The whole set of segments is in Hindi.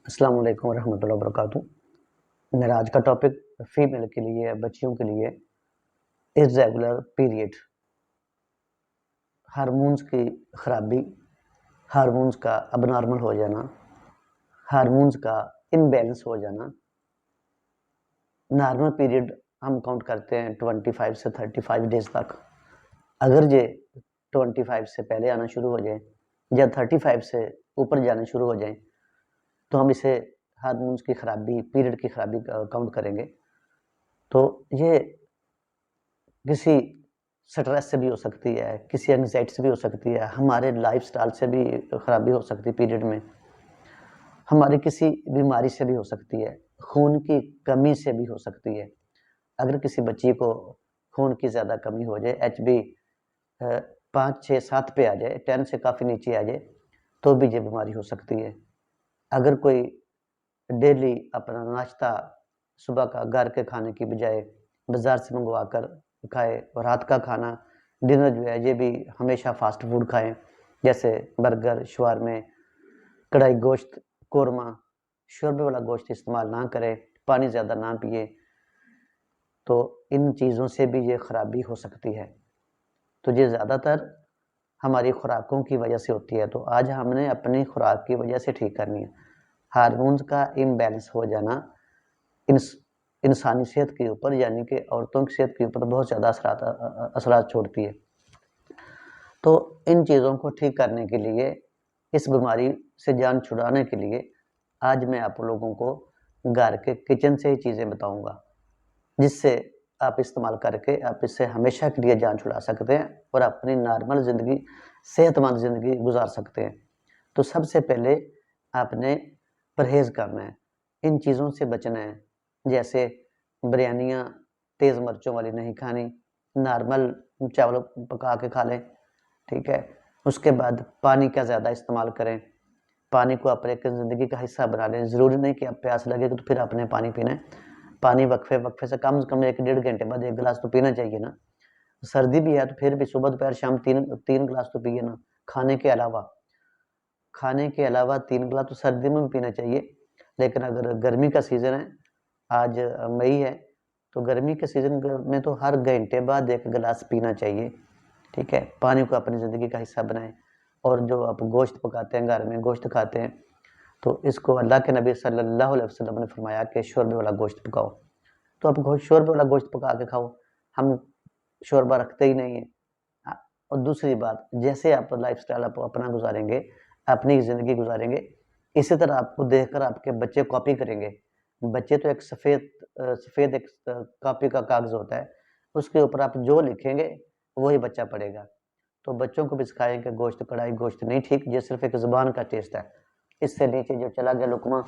अस्सलाम वालेकुम रहमतुल्लाहि व बरकातुहू। मेरा आज का टॉपिक फीमेल के लिए, बच्चियों के लिए इर्रेगुलर पीरियड, हार्मोन्स की खराबी, हार्मोन्स का अबनॉर्मल हो जाना, हार्मोन्स का इम्बैलेंस हो जाना। नॉर्मल पीरियड हम काउंट करते हैं 25 से 35 डेज तक। अगर ये 25 से पहले आना शुरू हो जाए या 35 से ऊपर जाने शुरू हो जाए तो हम इसे हार्मोन्स की खराबी, पीरियड की खराबी काउंट करेंगे। तो ये किसी स्ट्रेस से भी हो सकती है, किसी एंग्जाइटी से भी हो सकती है, हमारे लाइफस्टाइल से भी खराबी हो सकती है पीरियड में, हमारी किसी बीमारी से भी हो सकती है, खून की कमी से भी हो सकती है। अगर किसी बच्ची को खून की ज़्यादा कमी हो जाए, एचबी 5, 6, 7 पे आ जाए, 10 से काफ़ी नीचे आ जाए, तो भी ये बीमारी हो सकती है। अगर कोई डेली अपना नाश्ता सुबह का घर के खाने की बजाय बाज़ार से मंगवा कर खाए और रात का खाना, डिनर जो है ये भी हमेशा फ़ास्ट फूड खाएँ, जैसे बर्गर, शवारमे, कढ़ाई गोश्त, कोरमा, शोरबे वाला गोश्त इस्तेमाल ना करें, पानी ज़्यादा ना पिएँ, तो इन चीज़ों से भी ये खराबी हो सकती है। तो ये ज़्यादातर हमारी खुराकों की वजह से होती है, तो आज हमने अपनी खुराक की वजह से ठीक करनी है। हार्मोन्स का इम्बैलेंस हो जाना इंसानी सेहत के ऊपर, यानी कि औरतों की सेहत के ऊपर बहुत ज़्यादा असरात छोड़ती है। तो इन चीज़ों को ठीक करने के लिए, इस बीमारी से जान छुड़ाने के लिए आज मैं आप लोगों को घर के किचन से ही चीज़ें बताऊँगा, जिससे आप इस्तेमाल करके आप इससे हमेशा के लिए जान छुड़ा सकते हैं और अपनी नॉर्मल ज़िंदगी, सेहतमंद ज़िंदगी गुज़ार सकते हैं। तो सबसे पहले आपने परहेज़ करना है, इन चीज़ों से बचना है, जैसे बिरयानियाँ तेज़ मिर्चों वाली नहीं खानी, नॉर्मल चावल पका के खा लें, ठीक है? उसके बाद पानी का ज़्यादा इस्तेमाल करें, पानी को अपने एक ज़िंदगी का हिस्सा बना लें। ज़रूरी नहीं कि अब प्यास लगे तो फिर आपने पानी पीना है। पानी वक्फे से कम 1 डेढ़ घंटे बाद 1 गिलास तो पीना चाहिए ना। सर्दी भी है तो फिर भी सुबह, दोपहर, शाम 3 गिलास तो पिए ना, खाने के अलावा। खाने के अलावा 3 गिलास तो सर्दी में भी पीना चाहिए, लेकिन अगर गर्मी का सीज़न है, आज मई है, तो गर्मी के सीज़न में तो हर घंटे बाद 1 गिलास पीना चाहिए, ठीक है? पानी को अपनी ज़िंदगी का हिस्सा बनाएँ। और जो आप गोश्त पकाते हैं घर में, गोश्त खाते हैं, तो इसको अल्लाह के नबी सल्लल्लाहु अलैहि वसल्लम ने फरमाया कि शोरबे वाला गोश्त पकाओ। तो आप शोरबे वाला गोश्त पका के खाओ, हम शोरबा रखते ही नहीं हैं। और दूसरी बात, जैसे आप लाइफ़स्टाइल आप अपना गुज़ारेंगे, अपनी ज़िंदगी गुज़ारेंगे, इसी तरह आपको देखकर आपके बच्चे कॉपी करेंगे। बच्चे तो एक सफ़ेद एक कॉपी का कागज़ होता है, उसके ऊपर आप जो लिखेंगे, वही बच्चा पढ़ेगा। तो बच्चों को भी सिखाएँ कि गोश्त, कढ़ाई गोश्त नहीं ठीक, ये सिर्फ़ एक ज़ुबान का टेस्ट है। इससे नीचे जो चला गया लुक़मा,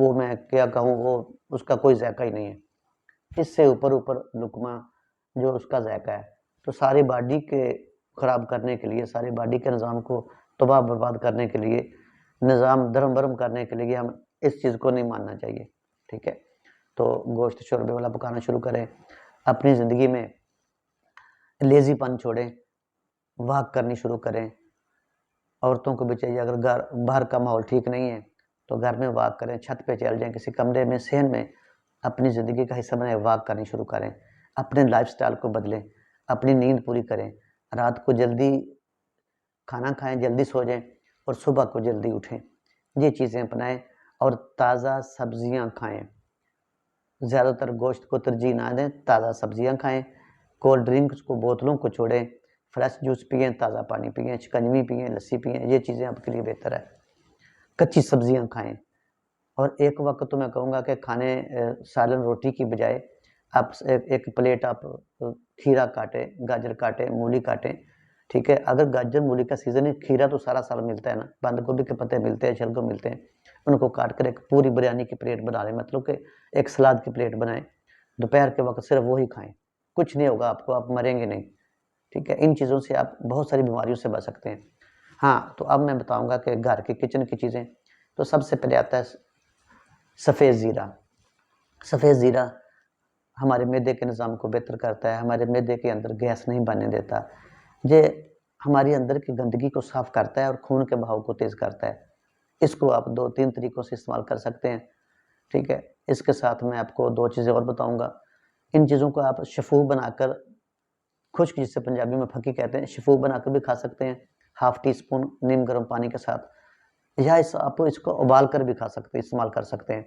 वो मैं क्या कहूँ, वो उसका कोई ज़ायक़ा ही नहीं है। इससे ऊपर लुक़मा जो उसका ज़ायक़ा है। तो सारी बॉडी के ख़राब करने के लिए, सारी बॉडी के निज़ाम को तबाह-बर्बाद करने के लिए, निज़ाम दरम-बरम करने के लिए हम इस चीज़ को नहीं मानना चाहिए, ठीक है? तो गोश्त शोरबे वाला पकाना शुरू करें, अपनी ज़िंदगी में लेज़ीपन छोड़ें, वॉक करनी शुरू करें। औरतों को भी चाहिए, अगर बाहर का माहौल ठीक नहीं है, तो घर में वॉक करें, छत पे चल जाएँ, किसी कमरे में, सहन में अपनी ज़िंदगी का हिस्सा बनाएँ, वॉक करनी शुरू करें। अपने लाइफ़स्टाइल को बदलें, अपनी नींद पूरी करें, रात को जल्दी खाना खाएँ, जल्दी सो जाएँ और सुबह को जल्दी उठें। ये चीज़ें अपनाएँ और ताज़ा सब्ज़ियाँ खाएँ। ज़्यादातर गोश्त को तरजीह ना दें, ताज़ा सब्ज़ियाँ खाएँ, कोल्ड ड्रिंक्स को, बोतलों को छोड़ें, फ्रेश जूस पिएँ, ताज़ा पानी पिएँ, शिकंजी पिएँ, लस्सी पिएँ, ये चीज़ें आपके लिए बेहतर है। कच्ची सब्ज़ियाँ खाएँ और एक वक़्त तो मैं कहूँगा कि खाने सालन रोटी की बजाय आप एक प्लेट आप खीरा काटें, गाजर काटें, मूली काटें, ठीक है? अगर गाजर, मूली का सीज़न है, खीरा तो सारा साल मिलता है ना, बंद गोभी के पत्ते मिलते हैं, शलगम मिलते हैं, उनको काट कर एक पूरी बिरयानी की प्लेट बना लें, मतलब कि एक सलाद की प्लेट बनाएँ, दोपहर के वक़्त सिर्फ वही खाएँ, कुछ नहीं होगा आपको, आप मरेंगे नहीं, ठीक है? इन चीज़ों से आप बहुत सारी बीमारियों से बच सकते हैं। हाँ, तो अब मैं बताऊँगा कि घर के किचन की चीज़ें, तो सबसे पहले आता है सफ़ेद ज़ीरा। सफ़ेद ज़ीरा हमारे मैदे के निज़ाम को बेहतर करता है, हमारे मैदे के अंदर गैस नहीं बनने देता। ये हमारे अंदर की गंदगी को साफ़ करता है और खून के बहाव को तेज़ करता है। इसको आप 2-3 तरीकों से इस्तेमाल कर सकते हैं, ठीक है। इसके साथ मैं आपको 2 चीज़ें और बताऊँगा। इन चीज़ों को आप शफ़ू बनाकर, खुश्क जिसे पंजाबी में फकी कहते हैं, शफ़ू बनाकर भी खा सकते हैं, हाफ़ टी स्पून नीम गर्म पानी के साथ, या आप इसको उबाल कर भी खा सकते हैं, इस्तेमाल कर सकते हैं।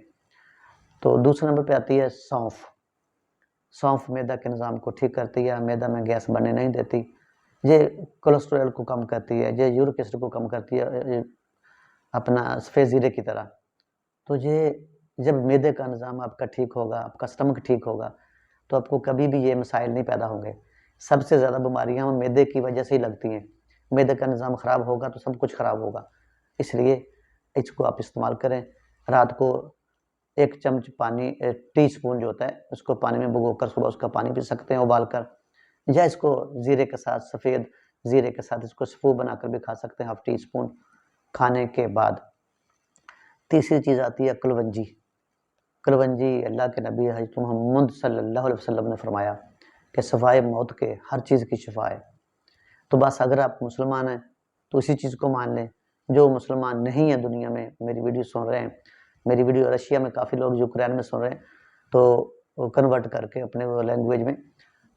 तो दूसरे नंबर पे आती है सौंफ। सौंफ मैदा के निज़ाम को ठीक करती है, मैदा में गैस बनने नहीं देती, ये कोलेस्ट्रॉल को कम करती है, ये यूरिक एसिड को कम करती है, अपना सफ़ेद ज़ीरे की तरह। तो ये जब मैदे का निज़ाम आपका ठीक होगा, आपका स्टमक ठीक होगा, तो आपको कभी भी ये मसाइल नहीं पैदा होंगे। सबसे ज़्यादा बीमारियाँ मैदे की वजह से ही लगती हैं। मैदे का निज़ाम ख़राब होगा तो सब कुछ ख़राब होगा। इसलिए इसको आप इस्तेमाल करें। रात को 1 चम्मच पानी, टीस्पून जो होता है, उसको पानी में भिगोकर सुबह उसका पानी पी सकते हैं उबाल कर, या इसको ज़ीरे के साथ, सफ़ेद ज़ीरे के साथ इसको सफ़ू बनाकर भी खा सकते हैं, हाफ़ टी स्पून खाने के बाद। तीसरी चीज़ आती है कलवंजी। कलवंजी अल्लाह के नबी हज़रत मोहम्मद सल्लल्लाहु अलैहि वसल्लम ने फरमाया कि सिवाय मौत के हर चीज़ की शिफा है। तो बस अगर आप मुसलमान हैं तो इसी चीज़ को मान लें। जो मुसलमान नहीं है दुनिया में, मेरी वीडियो सुन रहे हैं, मेरी वीडियो रशिया में काफ़ी लोग यूक्रेन में सुन रहे हैं, तो वो कन्वर्ट करके अपने वो लैंग्वेज में,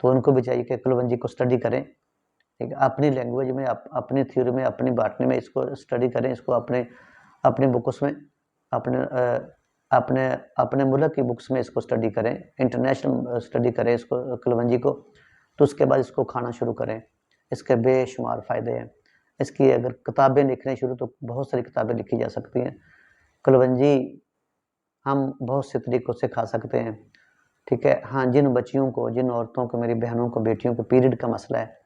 तो उनको भी चाहिए कि कलवंजी को स्टडी करें, ठीक है। अपनी लैंग्वेज में, अपनी थ्योरी में, अपनी बॉटनी में इसको स्टडी करें, इसको अपने बुक्स में, अपने अपने मुल्क की बुक्स में इसको स्टडी करें, इंटरनेशनल स्टडी करें इसको, कलवंजी को। तो उसके बाद इसको खाना शुरू करें। इसके बेशुमार फ़ायदे हैं। इसकी अगर किताबें लिखनी शुरू, तो बहुत सारी किताबें लिखी जा सकती हैं। कलवंजी हम बहुत से तरीक़ों से खा सकते हैं, ठीक है। हाँ, जिन बच्चियों को, जिन औरतों को, मेरी बहनों को, बेटियों को पीरियड का मसला है,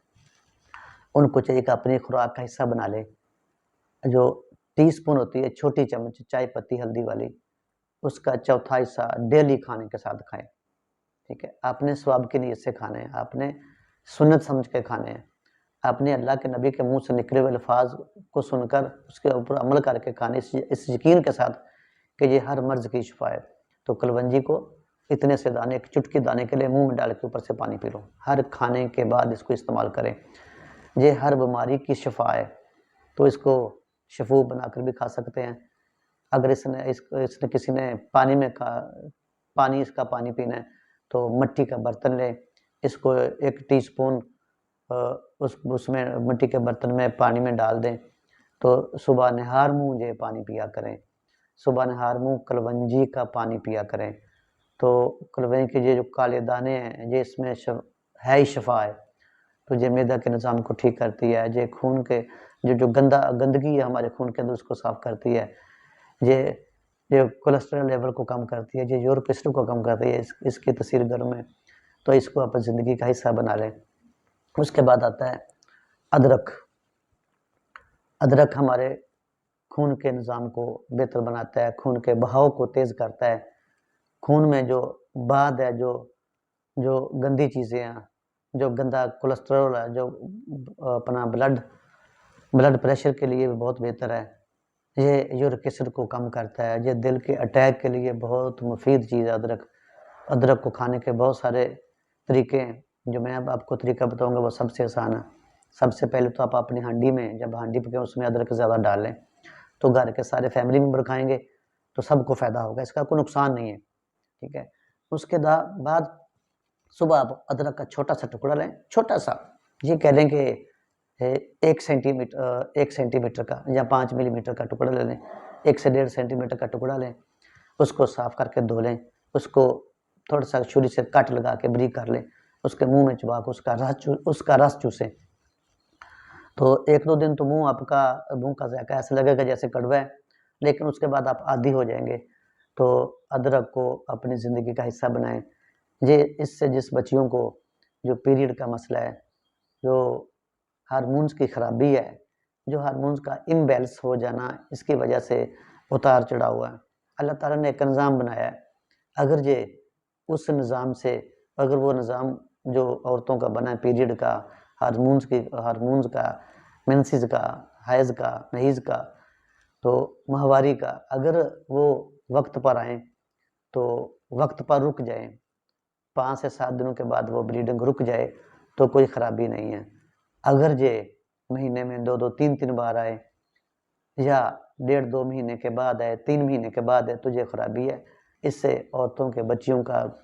उनको चाहिए कि अपनी खुराक का हिस्सा बना लें। जो टीस्पून होती है, छोटी चम्मच चाय पत्ती हल्दी वाली, उसका चौथा हिस्सा डेली खाने के साथ खाएँ, ठीक है। आपने स्वाब की नीयत से खाने हैं, आपने सुन्नत समझ के खाने हैं, आपने अल्लाह के नबी के मुँह से निकले हुए अल्फाज़ को सुनकर उसके ऊपर अमल करके खाने, इस यकीन के साथ कि ये हर मर्ज़ की शिफा है। तो कलवंजी को इतने से दाने, एक चुटकी दाने के लिए मुँह में डाल के ऊपर से पानी पी लो। हर खाने के बाद इसको इस्तेमाल करें। ये हर बीमारी की शिफा है, तो इसको शफ़ू बनाकर भी खा सकते हैं। अगर इसने किसी ने इसका पानी पीना है, तो मिट्टी का बर्तन लें, इसको 1 टीस्पून उसमें मिट्टी के बर्तन में पानी में डाल दें, तो सुबह नहार मुँह ये पानी पिया करें। सुबह नहार मुँह कलवंजी का पानी पिया करें। तो कलवंजी के ये जो काले दाने हैं, ये इसमें है ही शिफा है। तो ये मैदा के निज़ाम को ठीक करती है, ये खून के जो गंदगी है हमारे खून के अंदर, उसको साफ़ करती है। ये कोलेस्ट्रॉल लेवल को कम करती है, ये यूरिक एसिड को कम करती है, इसकी तसीर गर्म है। तो इसको आप ज़िंदगी का हिस्सा बना लें। उसके बाद आता है अदरक। अदरक हमारे खून के निज़ाम को बेहतर बनाता है, खून के बहाव को तेज़ करता है। खून में जो बाद है, जो गंदी चीज़ें हैं, जो गंदा कोलेस्ट्रॉल है, जो अपना ब्लड प्रेशर के लिए भी बहुत बेहतर है। ये यूरिक एसिड को कम करता है। ये दिल के अटैक के लिए बहुत मुफीद चीज़ है अदरक। अदरक को खाने के बहुत सारे तरीके हैं। जो मैं अब आपको तरीका बताऊँगा वो सबसे आसान है। सबसे पहले तो आप अपनी हांडी में, जब हांडी पके उसमें अदरक ज़्यादा डाल लें, तो घर के सारे फैमिली मेंबर खाएँगे तो सबको फ़ायदा होगा, इसका कोई नुकसान नहीं है, ठीक है। उसके बाद सुबह आप अदरक का छोटा-सा टुकड़ा लें, छोटा-सा, ये कह लें कि 1 सेंटीमीटर का या 5 मिलीमीटर का टुकड़ा ले लें, 1 से 1.5 सेंटीमीटर का टुकड़ा लें, उसको साफ़ करके धो लें, उसको थोड़ा-सा छुरी से कट लगा के बारीक कर लें, उसके मुँह में चबा के उसका रस चूसें। तो 1-2 दिन तो मुँह का ज़ायका ऐसा लगेगा जैसे कड़वा है, लेकिन उसके बाद आप आदी हो जाएँगे। तो अदरक को अपनी ज़िंदगी का हिस्सा बनाएँ। इससे जिस बच्चियों को जो पीरियड का मसला है, जो हार्मोन्स की खराबी है, जो हार्मोन्स का इम्बैलेंस हो जाना, इसकी वजह से उतार-चढ़ाव हुआ है। अल्लाह ताला ने एक निज़ाम बनाया है। अगर ये उस निज़ाम से, अगर वो निज़ाम जो औरतों का बना है पीरियड का, हार्मोन्स का, मेंसेस का, हैज़ का, नहीज़ का, तो माहवारी का, अगर वो वक़्त पर आएँ, तो वक़्त पर रुक जाएँ, 5 से 7 दिनों के बाद वो ब्लीडिंग रुक जाए, तो कोई खराबी नहीं है। अगर ये महीने में 2-2 3-3 बार आए, या 1.5-2 महीने के बाद है, 3 महीने के बाद है, तुझे खराबी है। इससे औरतों के बच्चियों का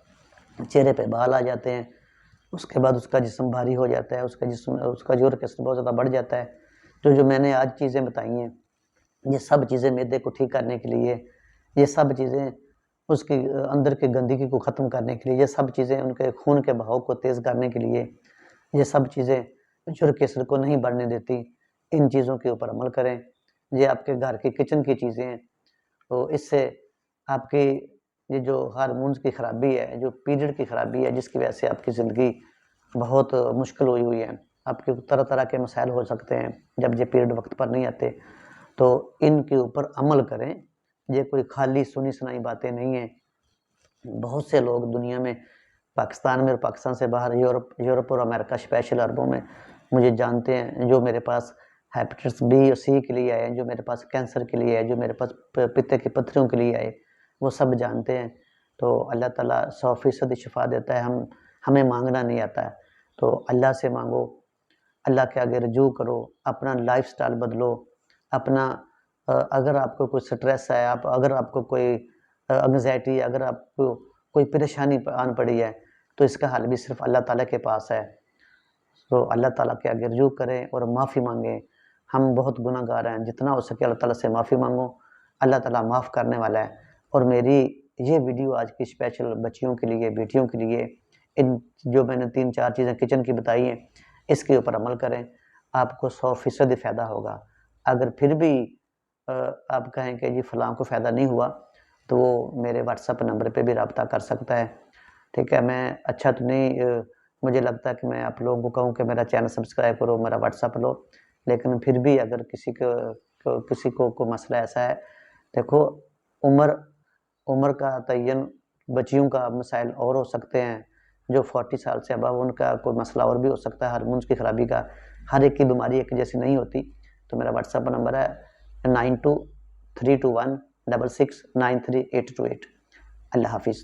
चेहरे पे बाल आ जाते हैं, उसके बाद उसका जिस्म भारी हो जाता है, उसका यूरिक एसिड बहुत ज़्यादा बढ़ जाता है। जो मैंने आज चीज़ें बताई हैं, ये सब चीज़ें मैदे को ठीक करने के लिए, ये सब चीज़ें उसकी अंदर की गंदगी को ख़त्म करने के लिए, ये सब चीज़ें उनके खून के बहाव को तेज़ करने के लिए, ये सब चीज़ें यूरिक एसिड को नहीं बढ़ने देती। इन चीज़ों के ऊपर अमल करें। ये आपके घर की किचन की चीज़ें हैं, तो इससे आपकी ये जो हार्मोन्स की ख़राबी है, जो पीरियड की ख़राबी है, जिसकी वजह से आपकी ज़िंदगी बहुत मुश्किल हुई है, आपके तरह-तरह के मसाइल हो सकते हैं जब ये पीरियड वक्त पर नहीं आते, तो इनके ऊपर अमल करें। ये कोई खाली सुनी-सुनाई बातें नहीं हैं। बहुत से लोग दुनिया में, पाकिस्तान में और पाकिस्तान से बाहर यूरोप और अमेरिका, स्पेशल अरबों में मुझे जानते हैं, जो मेरे पास हेपेटाइटिस बी और सी के लिए आए, जो मेरे पास कैंसर के लिए आए, जो मेरे पास पित्त की पत्थरियों के लिए आए, वो सब जानते हैं। तो अल्लाह ताला 100% शिफा देता है, हमें मांगना नहीं आता है। तो अल्लाह से मांगो, अल्लाह के आगे रुजू करो, अपना लाइफस्टाइल बदलो, अपना अगर आपको कोई स्ट्रेस है, अगर आपको कोई एंग्जायटी, अगर आपको कोई परेशानी आन पड़ी है, तो इसका हल भी सिर्फ अल्लाह ताला के पास है। तो अल्लाह ताला के आगे रुजू करें और माफ़ी मांगें। हम बहुत गुनाहगार हैं, जितना हो सके अल्लाह ताला से माफ़ी मांगो, अल्लाह ताला माफ़ करने वाला है। और मेरी ये वीडियो आज की स्पेशल बच्चियों के लिए, बेटियों के लिए, इन जो मैंने 3-4 चीज़ें किचन की बताई हैं, इसके ऊपर अमल करें, आपको 100% फ़ायदा होगा। अगर फिर भी आप कहें कि जी फलाँ को फ़ायदा नहीं हुआ, तो वो मेरे व्हाट्सएप नंबर पे भी राब्ता कर सकता है, ठीक है? मैं अच्छा तो नहीं, मुझे लगता है कि मैं आप लोगों को कहूँ कि मेरा चैनल सब्सक्राइब करो, मेरा व्हाट्सएप लो, लेकिन फिर भी अगर किसी को कोई मसला ऐसा है, देखो, उम्र उम्र का तयन बच्चियों का मसाइल और हो सकते हैं, जो 40 साल से अबव उनका कोई मसला और भी हो सकता है, हार्मोन्स की खराबी का। हर एक की बीमारी एक जैसी नहीं होती। तो मेरा व्हाट्सएप नंबर है 923216693828। अल्लाह हाफिज़।